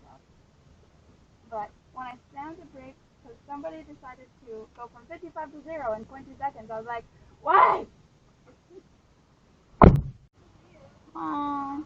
job. But when I slammed the brakes, because somebody decided to go from 55 to 0 in 0.2 seconds, I was like, why? Aww.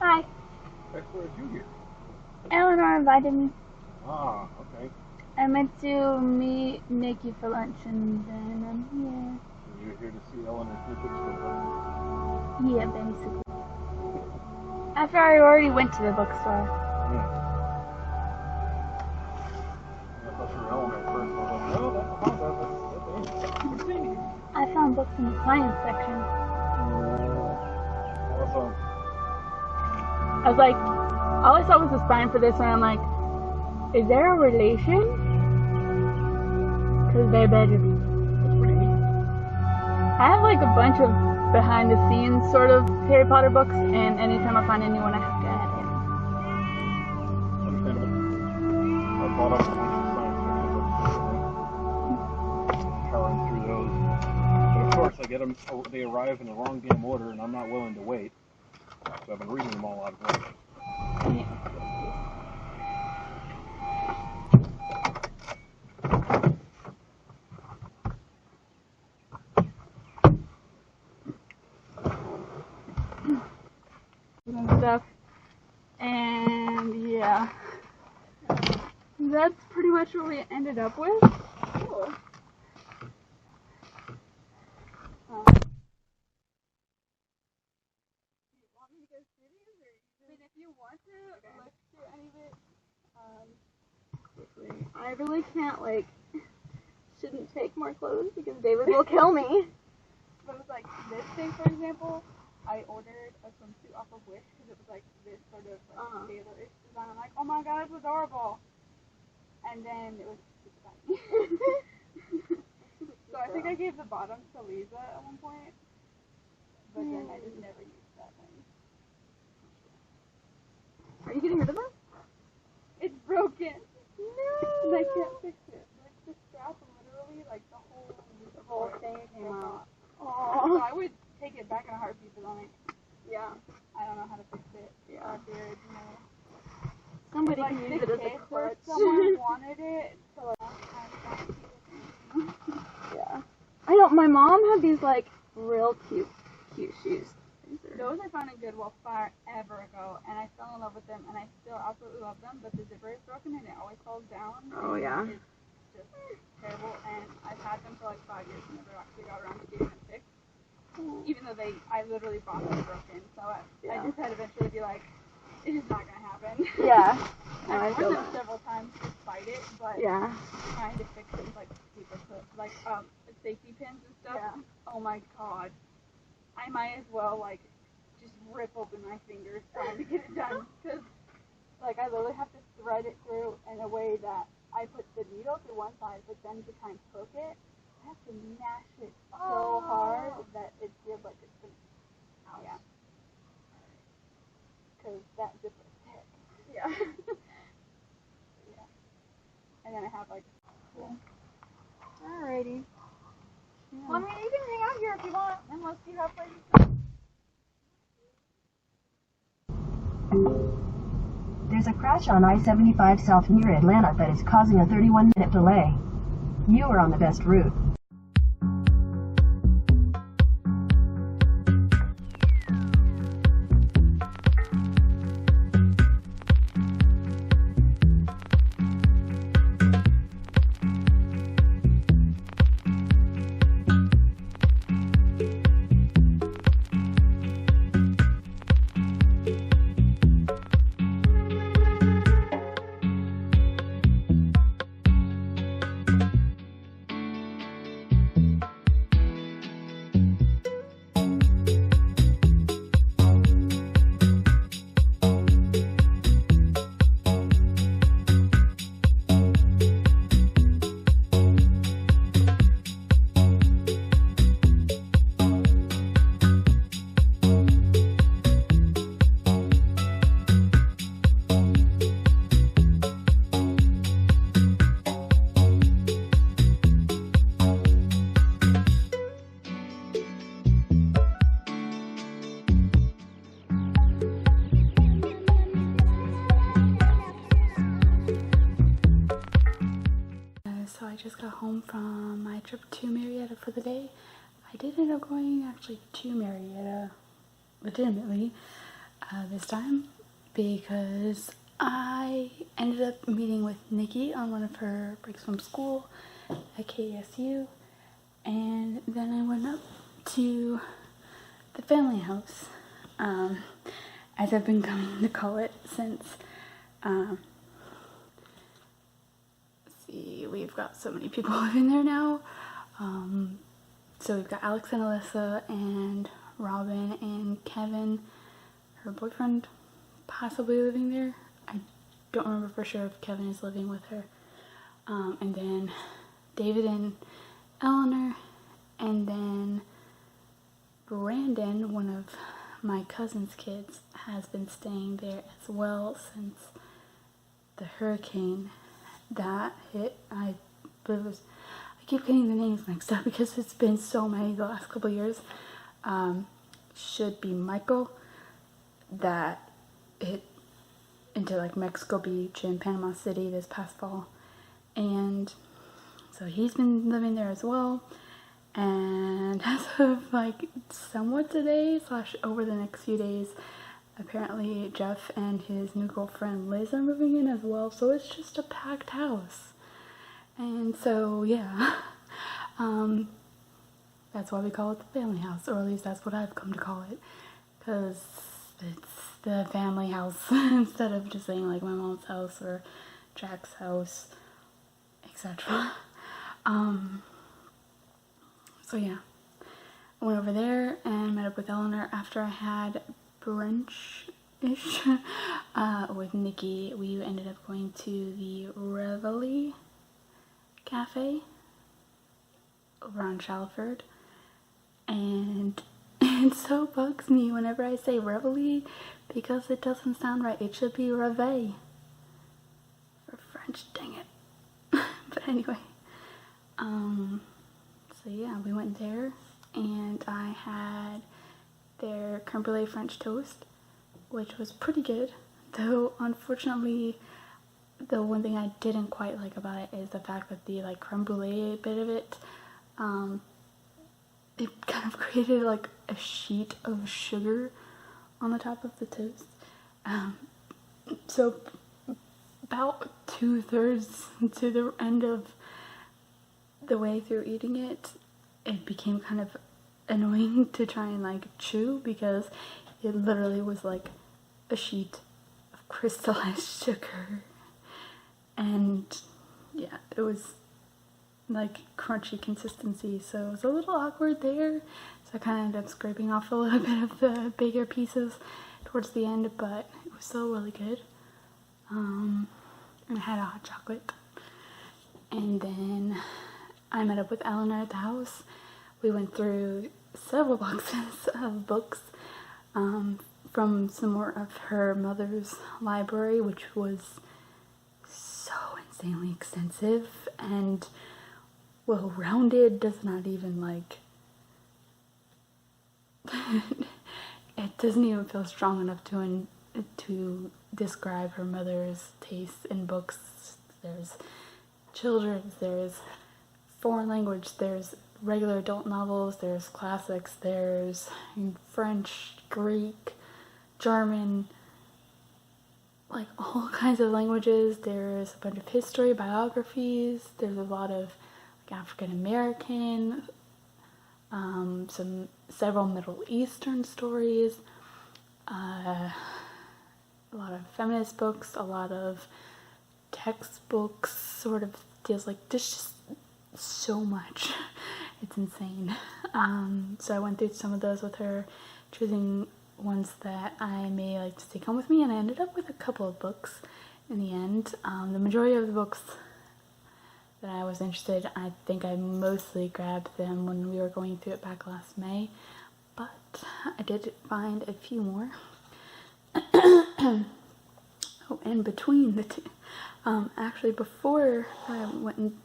Hi. That's where you here. Elinor invited me. Ah, okay. I meant to meet Nikki for lunch, and then I'm here. So you're here to see Elinor's new bookstore. Yeah, basically. After I already went to the bookstore. Yeah. I thought you were Elinor first. I was like, no, that's Amy. I found books in the science section. Awesome. I was like, all I saw was a sign for this, and I'm like, is there a relation? Because they're better. That's pretty neat. I have like a bunch of behind the scenes sort of Harry Potter books, and anytime I find a new one, I have to add it. Understandable. I bought up a bunch of science fiction books, powering through those. But of course, I get them, they arrive in the wrong damn order, and I'm not willing to wait. So I've been reading them all out of order. Yeah. And stuff. And yeah. That's pretty much what we ended up with. Cool. If you want to look through any of it, I really can't, like, shouldn't take more clothes because David will kill me. But it was like this thing, for example, I ordered a swimsuit off of Wish because it was like this sort of like tailor-ish design. I'm like, oh my god, it's adorable. And then it was super tiny. So I think I gave the bottoms to Lisa at one point, but then I just never used that thing. Are you getting rid of that? It's broken. No. And I can't fix it. Like the strap, literally, like the whole thing came out. Oh. So I would take it back in a heartbeat, but like, yeah, I don't know how to fix it. Yeah. Beard, you know. Somebody like, can use it as a crutch. Someone wanted it, so like, yeah. I don't. My mom had these like real cute shoes. Those I found in Goodwill forever ago, and I fell in love with them, and I still absolutely love them, but the zipper is broken, and it always falls down. Oh, yeah. It's just terrible, and I've had them for like 5 years and never actually got around to getting them fixed, even though I literally bought them broken, so I just had to eventually be like, it's just not going to happen. Yeah. I've worn them several times despite it, but trying to fix it with like super like safety pins and stuff, oh my god. I might as well, like, just rip open my fingers trying to get it done, because, like, I literally have to thread it through in a way that I put the needle through one side, but then to try and hook it, I have to mash it so hard that it feels like it's going to, because that zipper is thick. Yeah. And then I have, like, alrighty. Yeah. Well, I mean, you can hang out here if you want, unless you have places to. There's a crash on I-75 South near Atlanta that is causing a 31-minute delay. You are on the best route. just got home from my trip to Marietta for the day. I did end up going actually to Marietta legitimately this time because I ended up meeting with Nikki on one of her breaks from school at KSU, and then I went up to the family house, as I've been coming to call it since, let's see, we've got so many people living there now. So we've got Alex and Alyssa and Robin and Kevin, her boyfriend, possibly living there. I don't remember for sure if Kevin is living with her. And then David and Elinor, and then Brandon, one of my cousin's kids, has been staying there as well since the hurricane that hit. I believe it was, I keep getting the names mixed up because it's been so many the last couple years. Should be Michael, that hit into like Mexico Beach and Panama City this past fall, and so he's been living there as well. And as of like somewhat today / over the next few days, apparently Jeff and his new girlfriend Liz are moving in as well, so it's just a packed house. And so yeah, that's why we call it the family house, or at least that's what I've come to call it, because it's the family house instead of just saying like my mom's house or Jack's house, etc. So yeah, I went over there and met up with Elinor after I had brunch-ish with Nikki. We ended up going to the Reveille cafe over on Shalford, and it so bugs me whenever I say Reveille because it doesn't sound right. It should be Reveille for French, dang it. But anyway, so yeah, we went there and I had their creme brulee French toast, which was pretty good, though unfortunately the one thing I didn't quite like about it is the fact that the like creme brulee bit of it, it kind of created like a sheet of sugar on the top of the toast. So about 2/3 to the end of the way through eating it, it became kind of annoying to try and like chew because it literally was like a sheet of crystallized sugar. And yeah, it was like crunchy consistency, so it was a little awkward there. So I kind of ended up scraping off a little bit of the bigger pieces towards the end, but it was still really good. And I had a hot chocolate. And then I met up with Elinor at the house. We went through several boxes of books from some more of her mother's library, which was so insanely extensive and well-rounded. Does not even like it doesn't even feel strong enough to describe her mother's taste in books. There's children's, there's foreign language, there's regular adult novels, there's classics, there's French, Greek, German, like all kinds of languages. There's a bunch of history, biographies, there's a lot of like African American, several Middle Eastern stories, a lot of feminist books, a lot of textbooks, sort of deals like there's just so much. It's insane. So I went through some of those with her, choosing ones that I may like to take home with me, and I ended up with a couple of books in the end. The majority of the books that I was interested in, I think I mostly grabbed them when we were going through it back last May, but I did find a few more. Oh, and between the two, actually before I went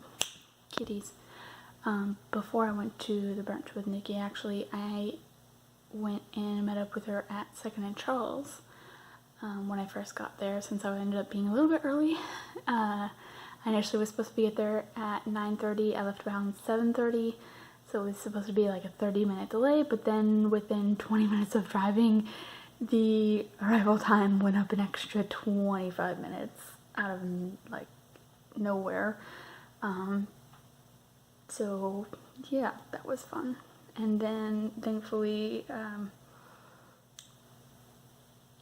before I went to the brunch with Nikki, actually I went and met up with her at 2nd and Charles when I first got there, since I ended up being a little bit early. I I initially was supposed to get there at 9:30. I left around 7:30, so it was supposed to be like a 30-minute delay, but then within 20 minutes of driving, the arrival time went up an extra 25 minutes out of like nowhere. So yeah, that was fun. And then thankfully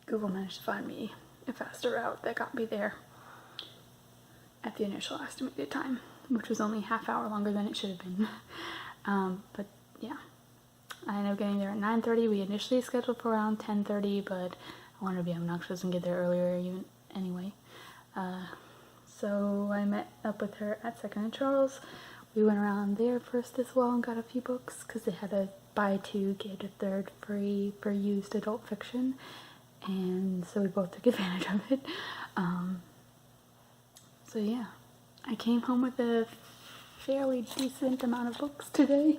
Google managed to find me a faster route that got me there at the initial estimated time, which was only half hour longer than it should have been. But yeah, I ended up getting there at 9:30. We initially scheduled for around 10:30, but I wanted to be obnoxious and get there earlier even anyway. So I met up with her at 2nd and Charles. We went around there first as well and got a few books because they had a buy two get a third free for used adult fiction, and so we both took advantage of it. So yeah, I came home with a fairly decent amount of books today.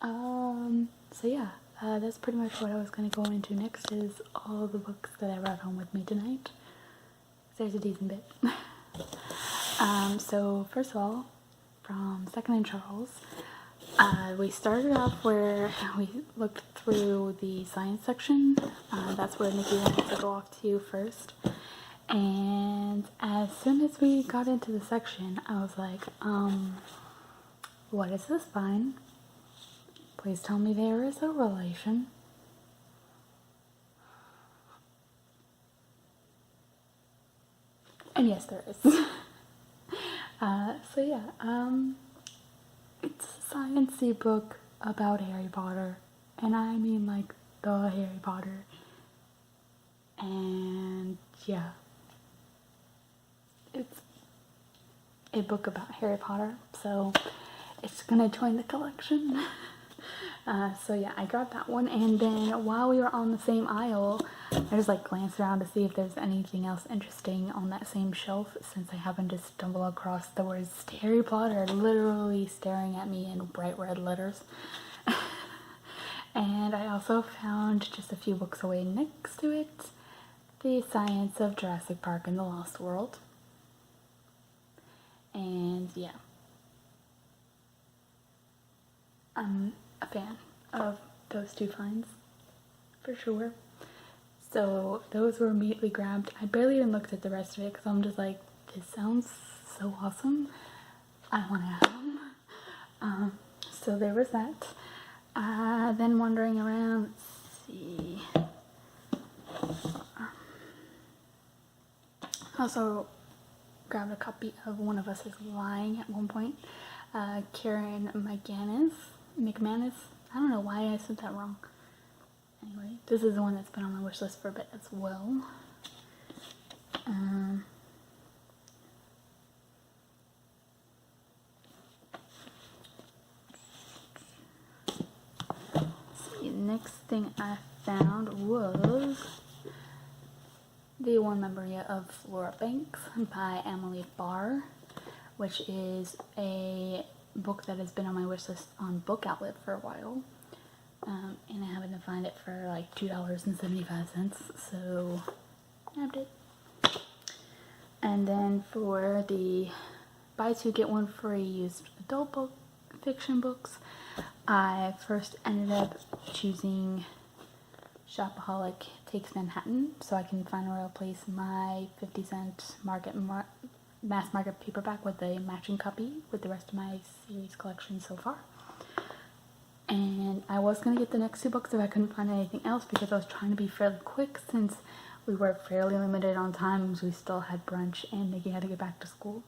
So yeah, that's pretty much what I was going to go into next, is all the books that I brought home with me tonight. There's a decent bit. So first of all, from 2nd and Charles, we started off where we looked through the science section. That's where Nikki wanted to go off to first. And as soon as we got into the section, I was like, what is this vine? Please tell me there is a relation. And yes, there is. So yeah, it's a sciencey book about Harry Potter, and I mean like the Harry Potter. And yeah, it's a book about Harry Potter, so it's gonna join the collection. So yeah, I got that one, and then while we were on the same aisle, I just like glanced around to see if there's anything else interesting on that same shelf, since I happened to stumble across the words Harry Potter literally staring at me in bright red letters. And I also found just a few books away next to it, The Science of Jurassic Park and the Lost World. And yeah, I'm a fan of those two finds, for sure. So those were immediately grabbed. I barely even looked at the rest of it because I'm just like, this sounds so awesome. I want to have them. So there was that. Then wandering around, let's see. Also grabbed a copy of One of Us is Lying at one point. Karen McManus. I don't know why I said that wrong. Anyway, this is the one that's been on my wish list for a bit as well. See, next thing I found was The One Memory of Flora Banks by Emily Barr, which is a book that has been on my wish list on Book Outlet for a while. And I happened to find it for like $2.75, so grabbed it. And then for the buy two get one free used adult book fiction books, I first ended up choosing Shopaholic Takes Manhattan, so I can finally replace my 50-cent mass market paperback with a matching copy with the rest of my series collection so far. And I was going to get the next two books if I couldn't find anything else, because I was trying to be fairly quick since we were fairly limited on times. We still had brunch and Nikki had to get back to school.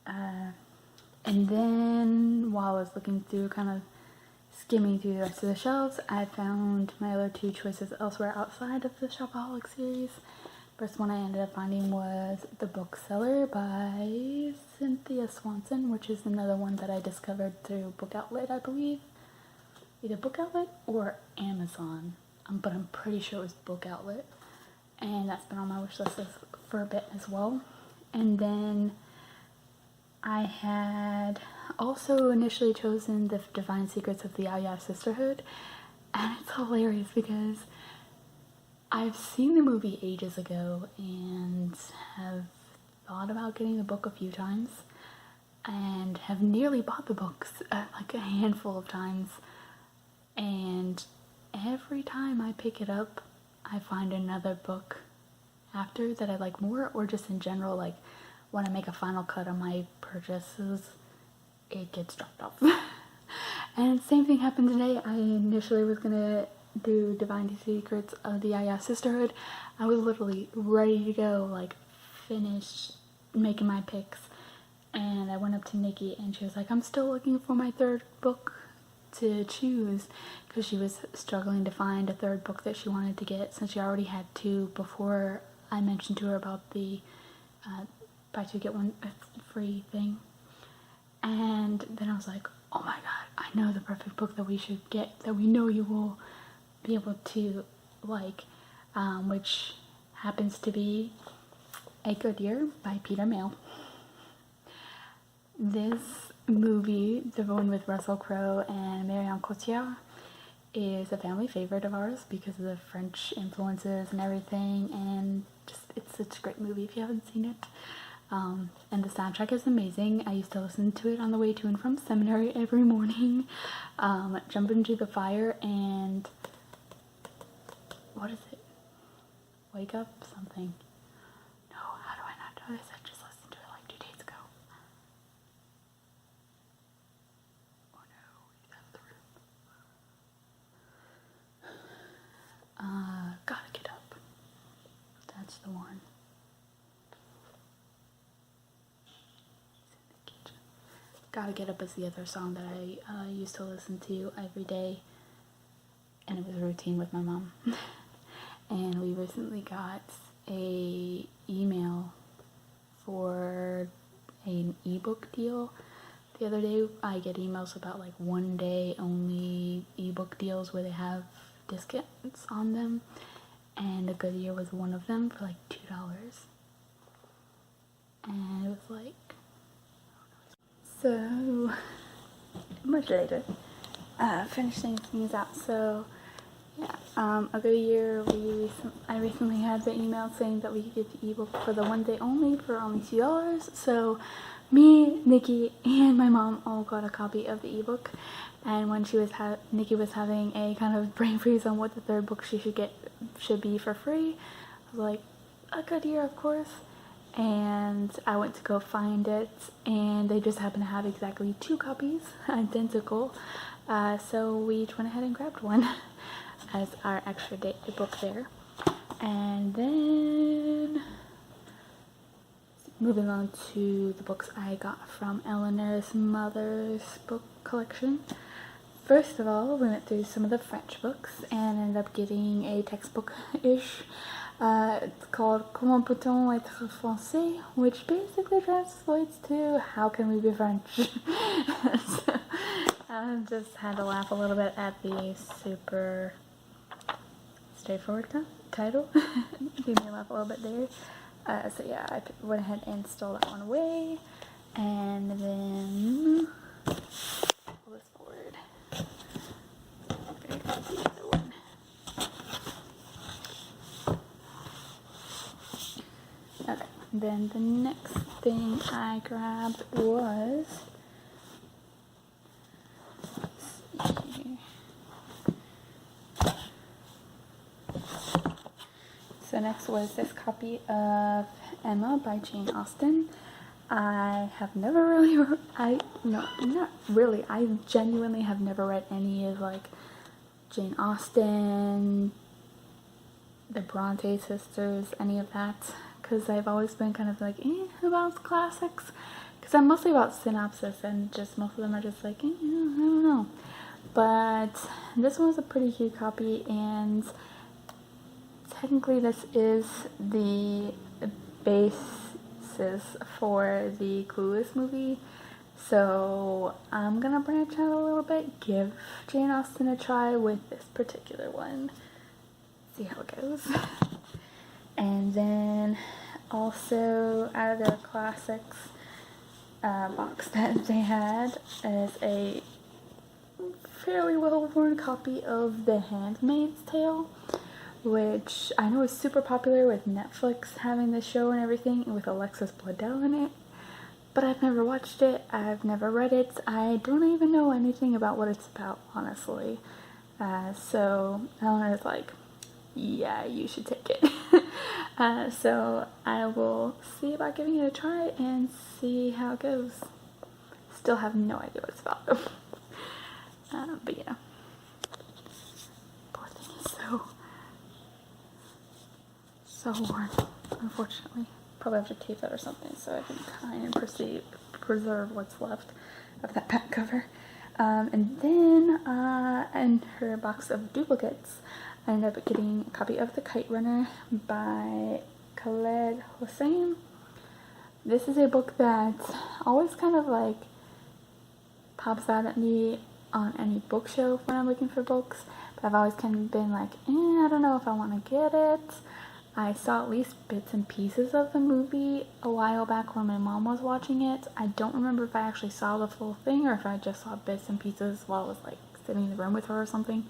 And then while I was looking through, kind of skimming through the rest of the shelves, I found my other two choices elsewhere outside of the Shopaholic series. First one I ended up finding was The Bookseller by Cynthia Swanson, which is another one that I discovered through Book Outlet, I believe. Either Book Outlet or Amazon, but I'm pretty sure it was Book Outlet. And that's been on my wish list for a bit as well. And then I had also initially chosen The Divine Secrets of the Yaya Sisterhood, and it's hilarious because I've seen the movie ages ago and have thought about getting the book a few times and have nearly bought the books like a handful of times, and every time I pick it up I find another book after that I like more, or just in general, like when I make a final cut on my purchases, it gets dropped off. And same thing happened today. I initially was gonna do Divine Secrets of the Aya Sisterhood. I was literally ready to go, like finish making my picks, and I went up to Nikki and she was like, I'm still looking for my third book to choose, because she was struggling to find a third book that she wanted to get, since she already had two before I mentioned to her about the buy two get one free thing. And then I was like, oh my god, I know the perfect book that we should get, that we know you will be able to like, which happens to be A Good Year by Peter Mayle. This movie, the one with Russell Crowe and Marion Cotillard, is a family favorite of ours because of the French influences and everything, and just it's such a great movie if you haven't seen it. And the soundtrack is amazing. I used to listen to it on the way to and from seminary every morning. Jump into the fire and what is it? Wake up something. No, how do I not know this? I just listened to it like 2 days ago. Oh no, he's out of the room. Gotta Get Up. That's the one. Gotta Get Up is the other song that I used to listen to every day, and it was a routine with my mom. And we recently got a email for an ebook deal. The other day I get emails about like 1 day only ebook deals where they have discounts on them, and A Good Year was one of them for like $2. And it was like, so much later, finishing things out. So yeah, A Good Year, I recently had the email saying that we could get the ebook for the 1 day only for only $2. So me, Nikki, and my mom all got a copy of the ebook. And when Nikki was having a kind of brain freeze on what the third book she should be for free, I was like, A Good Year, of course. And I went to go find it, and they just happened to have exactly 2 copies, identical. So we each went ahead and grabbed one as our extra book there. And then moving on to the books I got from Elinor's mother's book collection. First of all, we went through some of the French books and ended up getting a textbook-ish. It's called Comment peut-on être français, which basically translates to How Can We Be French? So, I just had to laugh a little bit at the super straightforward title. Made me laugh a little bit there. So yeah, I went ahead and stole that one away, and then pull this forward. There's the other one. Okay, then the next thing I grabbed was, let's see here. So next was this copy of Emma by Jane Austen. I have never really, I genuinely have never read any of like Jane Austen, the Bronte sisters, any of that, because I've always been kind of like, about classics, because I'm mostly about synopsis, and just most of them are just like, I don't know. But this one was a pretty cute copy, and technically this is the basis for the Clueless movie, so I'm gonna branch out a little bit, give Jane Austen a try with this particular one, see how it goes. And then also out of their classics box that they had is a fairly well-worn copy of The Handmaid's Tale, which I know is super popular with Netflix having the show and everything, and with Alexis Bledel in it. But I've never watched it, I've never read it, I don't even know anything about what it's about, honestly. So Eleanor's like, yeah, you should take it. So I will see about giving it a try and see how it goes. Still have no idea what it's about though. But yeah. Poor thing is so worn, unfortunately. Probably have to tape that or something so I can kind of preserve what's left of that back cover. And then in her box of duplicates, I ended up getting a copy of The Kite Runner by Khaled Hossein. This is a book that always kind of like pops out at me on any bookshelf when I'm looking for books, but I've always kind of been like, I don't know if I want to get it. I saw at least bits and pieces of the movie a while back when my mom was watching it. I don't remember if I actually saw the full thing or if I just saw bits and pieces while I was like sitting in the room with her or something.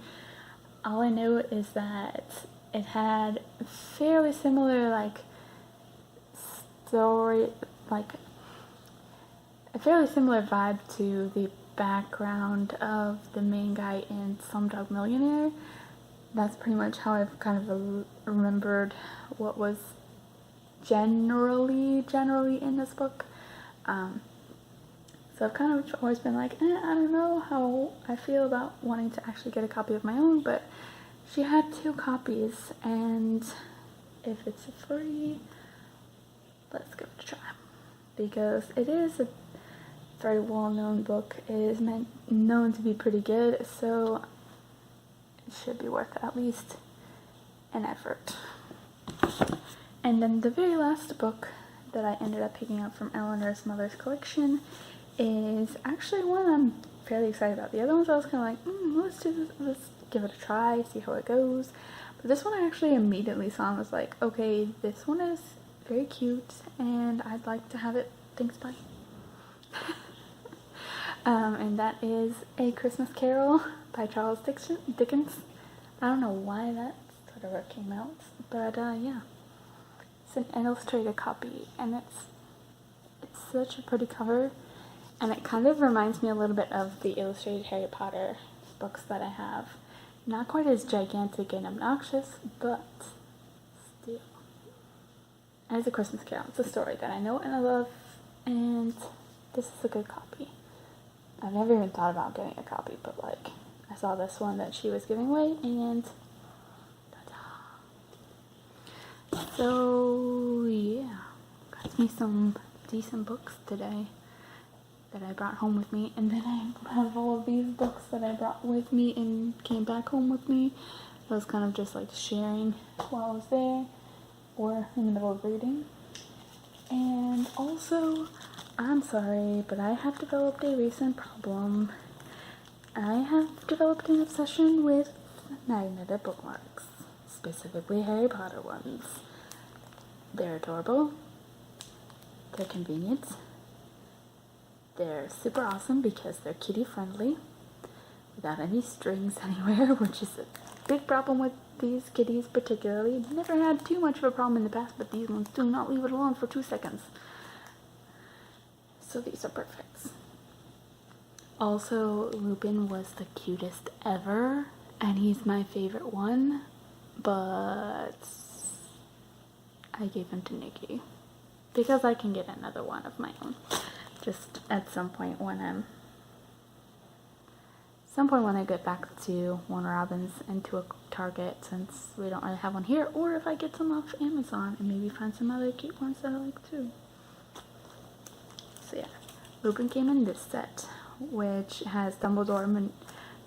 All I know is that it had fairly similar like story, like a fairly similar vibe to the background of the main guy in Slumdog Millionaire. That's pretty much how I've kind of remembered what was generally in this book. So I've kind of always been like, I don't know how I feel about wanting to actually get a copy of my own, but she had 2 copies, and if it's free, let's give it a try. Because it is a very well-known book. It is known to be pretty good, so it should be worth at least an effort. And then the very last book that I ended up picking up from Eleanor's mother's collection is actually one I'm fairly excited about. The other ones I was kind of like, let's give it a try, see how it goes. But this one I actually immediately saw and was like, okay, this one is very cute and I'd like to have it. Thanks, bye. And that is A Christmas Carol by Charles Dickens. I don't know why that sort of came out, but yeah. It's an illustrated copy, and it's such a pretty cover, and it kind of reminds me a little bit of the illustrated Harry Potter books that I have. Not quite as gigantic and obnoxious, but still. And it's A Christmas Carol. It's a story that I know and I love, and this is a good copy. I've never even thought about getting a copy, but like, I saw this one that she was giving away, and ta-da! So yeah, got me some decent books today that I brought home with me, and then I have all of these books that I brought with me and came back home with me. I was kind of just like sharing while I was there or in the middle of reading. And also, I'm sorry, but I have developed a recent problem. I have developed an obsession with magnetic bookmarks, specifically Harry Potter ones. They're adorable, they're convenient, they're super awesome because they're kiddie friendly, without any strings anywhere, which is a big problem with these kitties particularly. Never had too much of a problem in the past, but these ones do not leave it alone for 2 seconds. So these are perfect. Also, Lupin was the cutest ever, and he's my favorite one, but I gave him to Nikki because I can get another one of my own. Just at some point when I get back to Warner Robins and to a Target, since we don't really have one here, or if I get some off Amazon and maybe find some other cute ones that I like too. So yeah, Lupin came in this set, which has Dumbledore,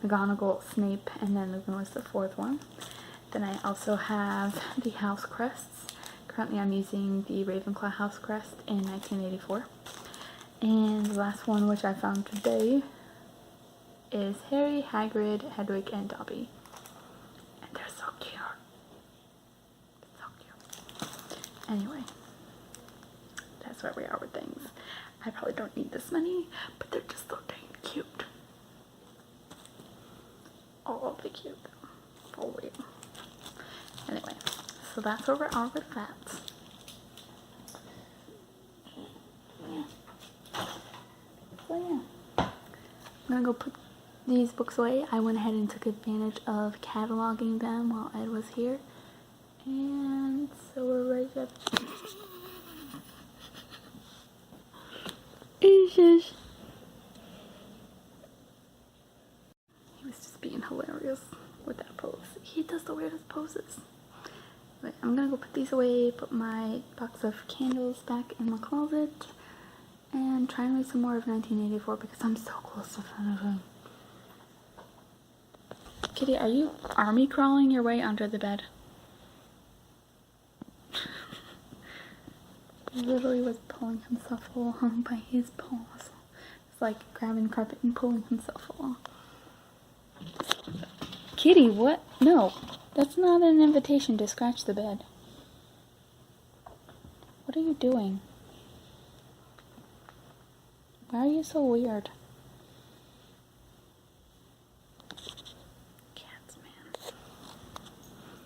McGonagall, Snape, and then Lupin was the 4th one. Then I also have the house crests. Currently I'm using the Ravenclaw house crest in 1984. And the last one, which I found today, is Harry, Hagrid, Hedwig, and Dobby. And they're so cute. So cute. Anyway, that's where we are with things. I probably don't need this many, but they're just so dang cute. All of the cute. For real. Anyway, So that's where we are with that. So yeah, I'm gonna go put these books away. I went ahead and took advantage of cataloging them while Ed was here. And so we're ready to... Jesus. He was just being hilarious with that pose. He does the weirdest poses. But I'm gonna go put these away, put my box of candles back in my closet, and try and read some more of 1984 because I'm so close to finishing. Kitty, are you army crawling your way under the bed? He literally was pulling himself along by his paws. It's like grabbing carpet and pulling himself along. Kitty, what? No, that's not an invitation to scratch the bed. What are you doing? Why are you so weird?